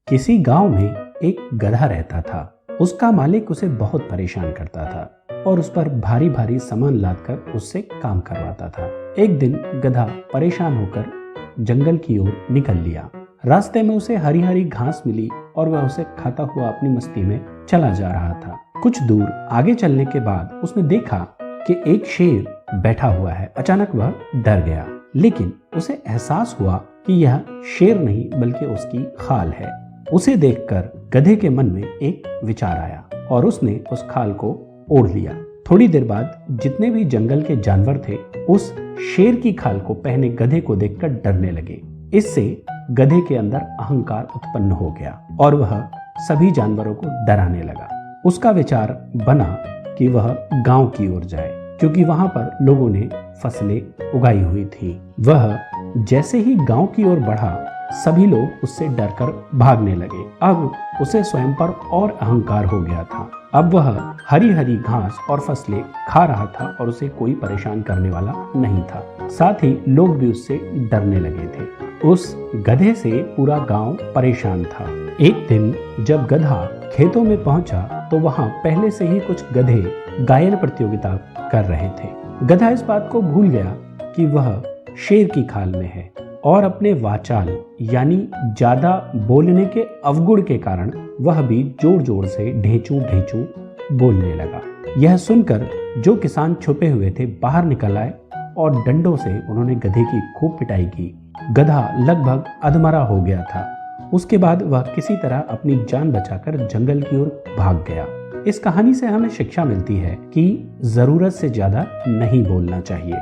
किसी गांव में एक गधा रहता था। उसका मालिक उसे बहुत परेशान करता था और उस पर भारी भारी सामान लादकर उससे काम करवाता था। एक दिन गधा परेशान होकर जंगल की ओर निकल लिया। रास्ते में उसे हरी हरी घास मिली और वह उसे खाता हुआ अपनी मस्ती में चला जा रहा था। कुछ दूर आगे चलने के बाद उसने देखा कि एक शेर बैठा हुआ है। अचानक वह डर गया, लेकिन उसे एहसास हुआ कि यह शेर नहीं बल्कि उसकी खाल है। उसे देखकर गधे के मन में एक विचार आया और उसने उस खाल को ओढ़ लिया। थोड़ी देर बाद जितने भी जंगल के जानवर थे उस शेर की खाल को पहने गधे को देखकर डरने लगे। इससे गधे के अंदर अहंकार उत्पन्न हो गया और वह सभी जानवरों को डराने लगा। उसका विचार बना कि वह गांव की ओर जाए, क्योंकि वहां पर लोगों ने फसलें उगाई हुई थी। वह जैसे ही गांव की ओर बढ़ा, सभी लोग उससे डरकर भागने लगे। अब उसे स्वयं पर और अहंकार हो गया था। अब वह हरी हरी घास और फसलें खा रहा था और उसे कोई परेशान करने वाला नहीं था। साथ ही लोग भी उससे डरने लगे थे। उस गधे से पूरा गांव परेशान था। एक दिन जब गधा खेतों में पहुंचा तो वहां पहले से ही कुछ गधे गायन प्रतियोगिता कर रहे थे। गधा इस बात को भूल गया कि वह शेर की खाल में है और अपने वाचाल यानी ज्यादा बोलने के अवगुण के कारण वह भी जोर जोर से ढेंचू ढेंचू बोलने लगा। यह सुनकर जो किसान छुपे हुए थे बाहर निकल आए और डंडों से उन्होंने गधे की खूब पिटाई की। गधा लगभग अधमरा हो गया था। उसके बाद वह किसी तरह अपनी जान बचाकर जंगल की ओर भाग गया। इस कहानी से हमें शिक्षा मिलती है कि जरूरत से ज्यादा नहीं बोलना चाहिए।